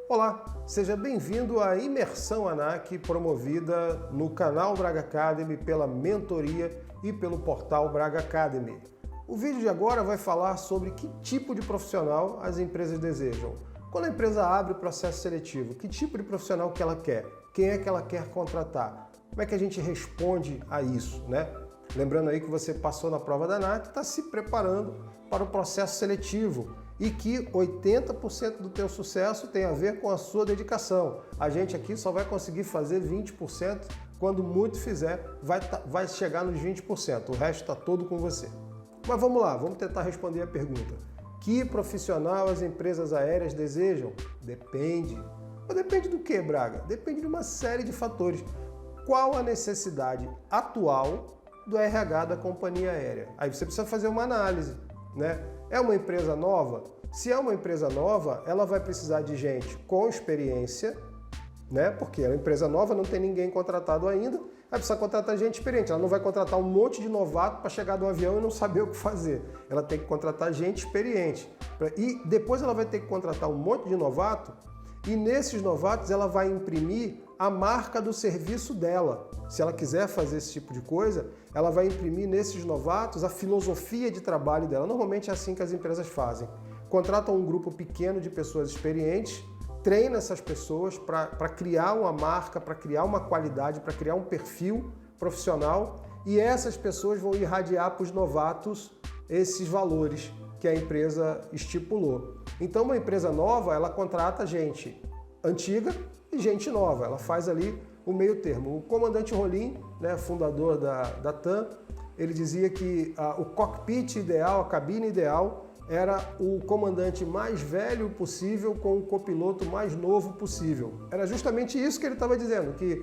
Olá, seja bem-vindo à Imersão ANAC, promovida no canal Braga Academy pela mentoria e pelo portal Braga Academy. O vídeo de agora vai falar sobre que tipo de profissional as empresas desejam. Quando a empresa abre o processo seletivo, que tipo de profissional que ela quer? Quem é que ela quer contratar? Como é que a gente responde a isso, né? Lembrando aí que você passou na prova da ANAC e está se preparando para o processo seletivo e que 80% do teu sucesso tem a ver com a sua dedicação. A gente aqui só vai conseguir fazer 20%, quando muito fizer, vai chegar nos 20%, o resto está todo com você. Mas vamos lá, vamos tentar responder a pergunta. Que profissional as empresas aéreas desejam? Depende. Mas depende do que, Braga? Depende de uma série de fatores. Qual a necessidade atual do RH da companhia aérea? Aí você precisa fazer uma análise, né? É uma empresa nova? Se é uma empresa nova, ela vai precisar de gente com experiência, né? Porque é uma empresa nova, não tem ninguém contratado ainda, vai precisar contratar gente experiente. Ela não vai contratar um monte de novato para chegar do avião e não saber o que fazer. Ela tem que contratar gente experiente. E depois ela vai ter que contratar um monte de novato, e nesses novatos ela vai imprimir a marca do serviço dela. Se ela quiser fazer esse tipo de coisa, ela vai imprimir nesses novatos a filosofia de trabalho dela. Normalmente é assim que as empresas fazem. Contratam um grupo pequeno de pessoas experientes, treina essas pessoas para criar uma marca, para criar uma qualidade, para criar um perfil profissional, e essas pessoas vão irradiar para os novatos esses valores que a empresa estipulou. Então, uma empresa nova, ela contrata gente antiga e gente nova. Ela faz ali o meio termo. O comandante Rolim, né, fundador da TAM, ele dizia que o cockpit ideal, a cabine ideal, era o comandante mais velho possível com o copiloto mais novo possível. Era justamente isso que ele estava dizendo, que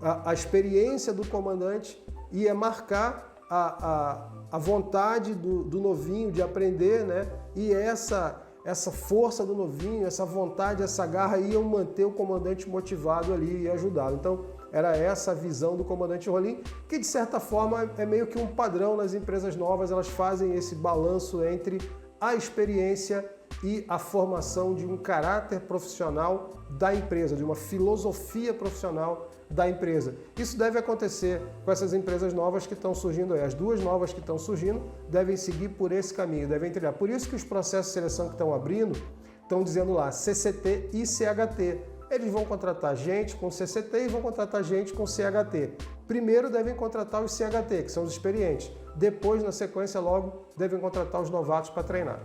a experiência do comandante ia marcar a vontade do novinho de aprender, né? E essa força do novinho, essa vontade, essa garra iam manter o comandante motivado ali e ajudá-lo. Então, era essa a visão do comandante Rolim, que de certa forma é meio que um padrão nas empresas novas. Elas fazem esse balanço entre a experiência e a formação de um caráter profissional da empresa, de uma filosofia profissional da empresa. Isso deve acontecer com essas empresas novas que estão surgindo aí. As duas novas que estão surgindo devem seguir por esse caminho, devem trilhar. Por isso que os processos de seleção que estão abrindo estão dizendo lá CCT e CHT. Eles vão contratar gente com CCT e vão contratar gente com CHT. Primeiro devem contratar os CHT, que são os experientes. Depois, na sequência, logo, devem contratar os novatos para treinar.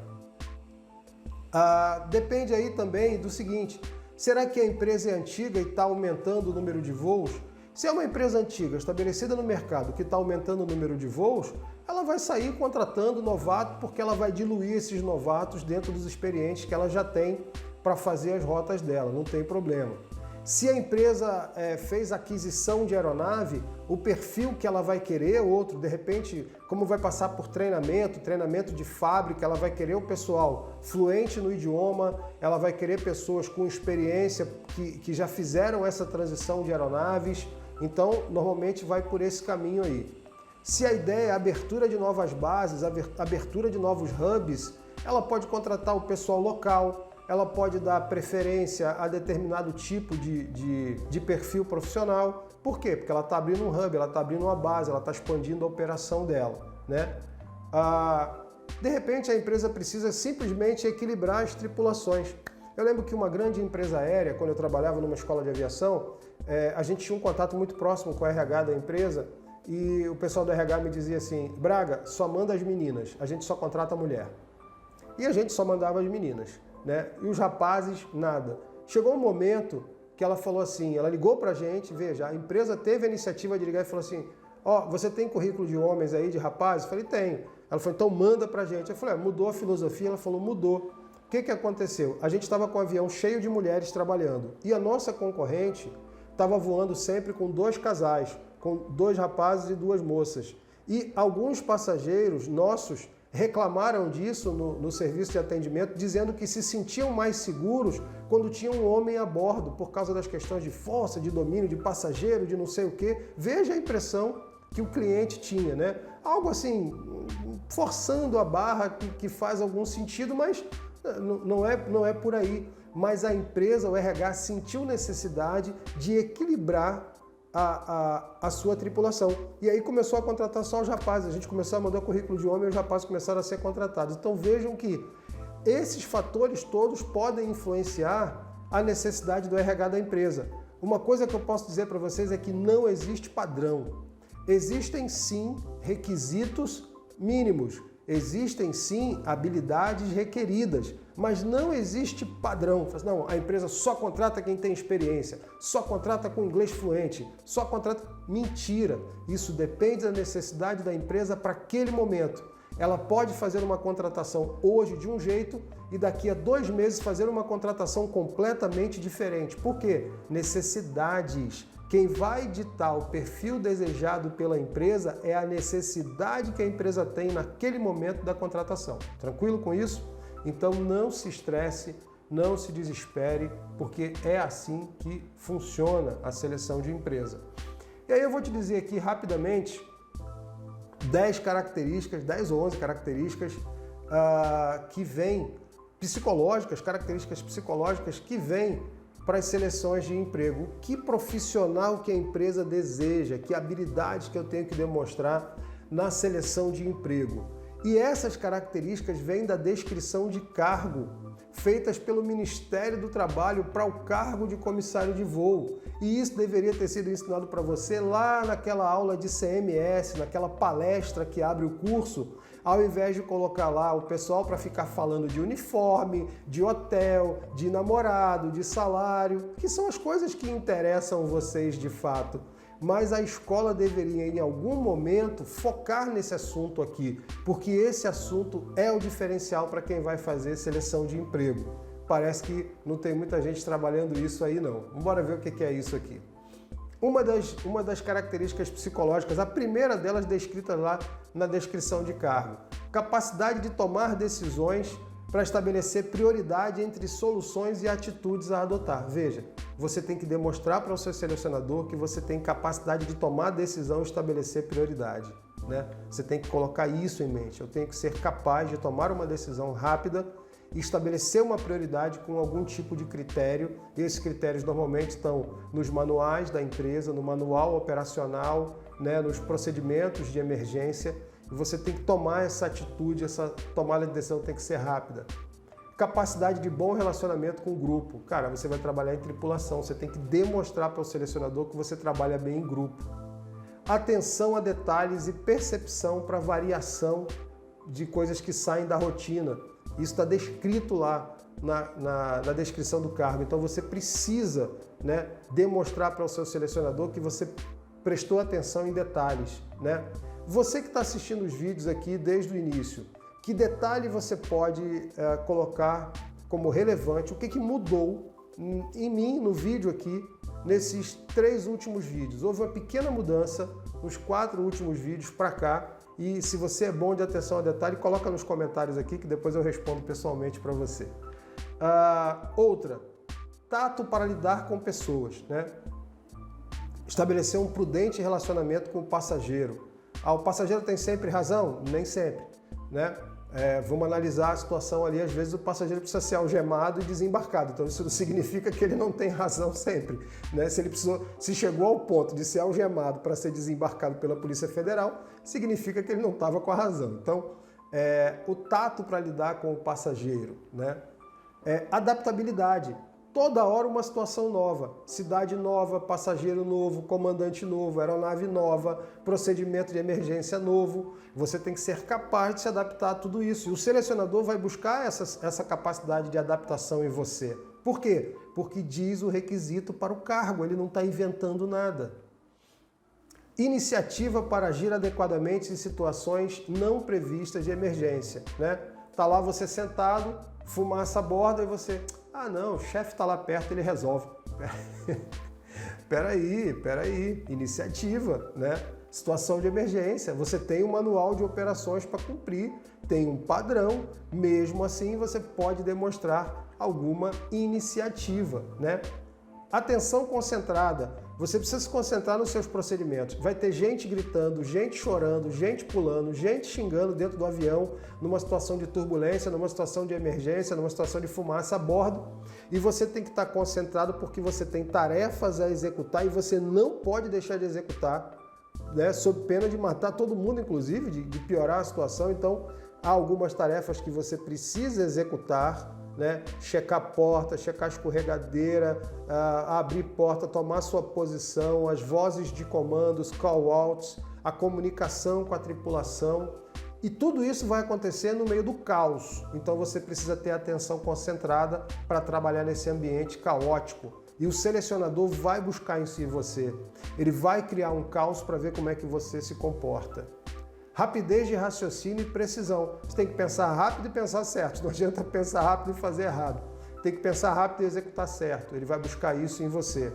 Depende aí também do seguinte: será que a empresa é antiga e está aumentando o número de voos? Se é uma empresa antiga, estabelecida no mercado, que está aumentando o número de voos, ela vai sair contratando novato porque ela vai diluir esses novatos dentro dos experientes que ela já tem para fazer as rotas dela, não tem problema. Se a empresa fez aquisição de aeronave, o perfil que ela vai querer é outro. De repente, como vai passar por treinamento de fábrica, ela vai querer o pessoal fluente no idioma, ela vai querer pessoas com experiência que já fizeram essa transição de aeronaves. Então, normalmente vai por esse caminho aí. Se a ideia é a abertura de novas bases, a abertura de novos hubs, ela pode contratar o pessoal local, ela pode dar preferência a determinado tipo de perfil profissional. Por quê? Porque ela está abrindo um hub, ela está abrindo uma base, ela está expandindo a operação dela, né? De repente, a empresa precisa simplesmente equilibrar as tripulações. Eu lembro que uma grande empresa aérea, quando eu trabalhava numa escola de aviação, a gente tinha um contato muito próximo com o RH da empresa, e o pessoal do RH me dizia assim: Braga, só manda as meninas, a gente só contrata a mulher. E a gente só mandava as meninas, né? E os rapazes, nada. Chegou um momento que ela falou assim, ela ligou pra gente, veja, a empresa teve a iniciativa de ligar e falou assim: ó, você tem currículo de homens aí, de rapazes? Eu falei, tenho. Ela falou, então manda pra gente. Eu falei, mudou a filosofia? Ela falou, mudou. O que aconteceu? A gente estava com um avião cheio de mulheres trabalhando, e a nossa concorrente estava voando sempre com 2 casais, com 2 rapazes e 2 moças. E alguns passageiros nossos reclamaram disso no serviço de atendimento, dizendo que se sentiam mais seguros quando tinha um homem a bordo, por causa das questões de força, de domínio, de passageiro, de não sei o quê. Veja a impressão que o cliente tinha, né? Algo assim, forçando a barra, que faz algum sentido, mas não é por aí. mas a empresa, o RH, sentiu necessidade de equilibrar a sua tripulação. E aí começou a contratar só os rapazes. A gente começou a mandar currículo de homem e os rapazes começaram a ser contratados. Então vejam que esses fatores todos podem influenciar a necessidade do RH da empresa. Uma coisa que eu posso dizer para vocês é que não existe padrão. Existem sim requisitos mínimos, existem sim habilidades requeridas, mas não existe padrão. Não, a empresa só contrata quem tem experiência, só contrata com inglês fluente, só contrata... Mentira! Isso depende da necessidade da empresa para aquele momento. Ela pode fazer uma contratação hoje de um jeito e daqui a 2 meses fazer uma contratação completamente diferente. Por quê? Necessidades. Quem vai ditar o perfil desejado pela empresa é a necessidade que a empresa tem naquele momento da contratação. Tranquilo com isso? Então não se estresse, não se desespere, porque é assim que funciona a seleção de empresa. E aí eu vou te dizer aqui rapidamente 10 ou 11 características que vêm psicológicas, características psicológicas que vêm para as seleções de emprego. Que profissional que a empresa deseja, que habilidades que eu tenho que demonstrar na seleção de emprego. E essas características vêm da descrição de cargo, feitas pelo Ministério do Trabalho para o cargo de comissário de voo. E isso deveria ter sido ensinado para você lá naquela aula de CMS, naquela palestra que abre o curso, ao invés de colocar lá o pessoal para ficar falando de uniforme, de hotel, de namorado, de salário, que são as coisas que interessam vocês de fato. Mas a escola deveria, em algum momento, focar nesse assunto aqui, porque esse assunto é o diferencial para quem vai fazer seleção de emprego. Parece que não tem muita gente trabalhando isso aí, não. Vamos ver o que é isso aqui. Uma das características psicológicas, a primeira delas descrita lá na descrição de cargo, capacidade de tomar decisões para estabelecer prioridade entre soluções e atitudes a adotar. Veja, você tem que demonstrar para o seu selecionador que você tem capacidade de tomar decisão e estabelecer prioridade, né? Você tem que colocar isso em mente. Eu tenho que ser capaz de tomar uma decisão rápida e estabelecer uma prioridade com algum tipo de critério. E esses critérios normalmente estão nos manuais da empresa, no manual operacional, né, nos procedimentos de emergência. E você tem que tomar essa atitude, essa tomada de decisão tem que ser rápida. Capacidade de bom relacionamento com o grupo. Cara, você vai trabalhar em tripulação, você tem que demonstrar para o selecionador que você trabalha bem em grupo. Atenção a detalhes e percepção para variação de coisas que saem da rotina. Isso está descrito lá na descrição do cargo. Então você precisa, né, demonstrar para o seu selecionador que você prestou atenção em detalhes, né? Você que está assistindo os vídeos aqui desde o início, que detalhe você pode colocar como relevante? O que mudou em mim, no vídeo aqui, nesses 3 últimos vídeos? Houve uma pequena mudança nos 4 últimos vídeos para cá. E se você é bom de atenção a detalhe, coloca nos comentários aqui que depois eu respondo pessoalmente para você. Outra, tato para lidar com pessoas, né? Estabelecer um prudente relacionamento com o passageiro. O passageiro tem sempre razão? Nem sempre, né? Vamos analisar a situação ali, às vezes o passageiro precisa ser algemado e desembarcado, então isso não significa que ele não tem razão sempre, né? Se chegou ao ponto de ser algemado para ser desembarcado pela Polícia Federal, significa que ele não estava com a razão. Então, o tato para lidar com o passageiro, né? Adaptabilidade. Toda hora uma situação nova, cidade nova, passageiro novo, comandante novo, aeronave nova, procedimento de emergência novo. Você tem que ser capaz de se adaptar a tudo isso. E o selecionador vai buscar essa capacidade de adaptação em você. Por quê? Porque diz o requisito para o cargo, ele não está inventando nada. Iniciativa para agir adequadamente em situações não previstas de emergência, né? Tá lá você sentado, fumaça a bordo e você... Ah, não, o chefe está lá perto, ele resolve. Peraí, iniciativa, né? Situação de emergência, você tem um manual de operações para cumprir, tem um padrão, mesmo assim você pode demonstrar alguma iniciativa, né? Atenção concentrada. Você precisa se concentrar nos seus procedimentos. Vai ter gente gritando, gente chorando, gente pulando, gente xingando dentro do avião, numa situação de turbulência, numa situação de emergência, numa situação de fumaça a bordo. E você tem que estar concentrado porque você tem tarefas a executar e você não pode deixar de executar, né, sob pena de matar todo mundo, inclusive, de piorar a situação. Então, há algumas tarefas que você precisa executar, né? Checar porta, checar escorregadeira, abrir porta, tomar sua posição, as vozes de comandos, call-outs, a comunicação com a tripulação. E tudo isso vai acontecer no meio do caos. Então você precisa ter atenção concentrada para trabalhar nesse ambiente caótico. E o selecionador vai buscar isso em você. Ele vai criar um caos para ver como é que você se comporta. Rapidez de raciocínio e precisão. Você tem que pensar rápido e pensar certo. Não adianta pensar rápido e fazer errado. Tem que pensar rápido e executar certo. Ele vai buscar isso em você.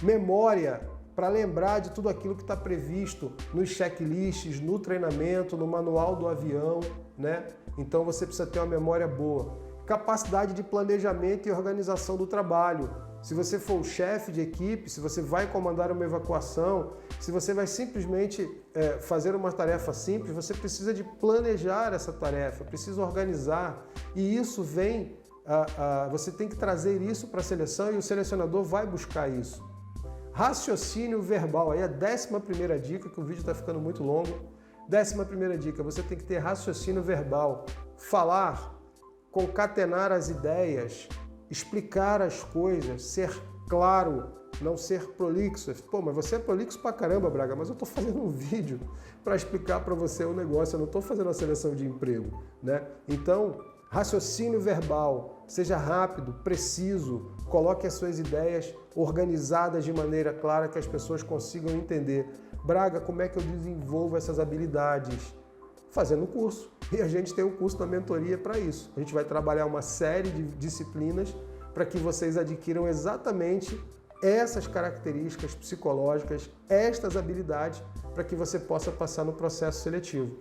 Memória, para lembrar de tudo aquilo que está previsto nos checklists, no treinamento, no manual do avião, né? Então você precisa ter uma memória boa. Capacidade de planejamento e organização do trabalho. Se você for o chefe de equipe, se você vai comandar uma evacuação, se você vai simplesmente fazer uma tarefa simples, você precisa de planejar essa tarefa, precisa organizar. E isso vem, você tem que trazer isso para a seleção e o selecionador vai buscar isso. Raciocínio verbal, aí a 11ª dica, que o vídeo está ficando muito longo. 11ª dica, você tem que ter raciocínio verbal. Falar, concatenar as ideias, explicar as coisas, ser claro, não ser prolixo. Pô, mas você é prolixo pra caramba, Braga, mas eu tô fazendo um vídeo para explicar para você o negócio, eu não tô fazendo uma seleção de emprego, né? Então, raciocínio verbal, seja rápido, preciso, coloque as suas ideias organizadas de maneira clara que as pessoas consigam entender. Braga, como é que eu desenvolvo essas habilidades? Fazendo um curso. E a gente tem um curso da mentoria para isso. A gente vai trabalhar uma série de disciplinas para que vocês adquiram exatamente essas características psicológicas, estas habilidades, para que você possa passar no processo seletivo.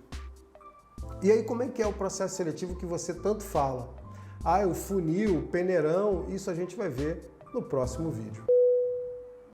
E aí, como é que é o processo seletivo que você tanto fala? O funil, o peneirão, isso a gente vai ver no próximo vídeo.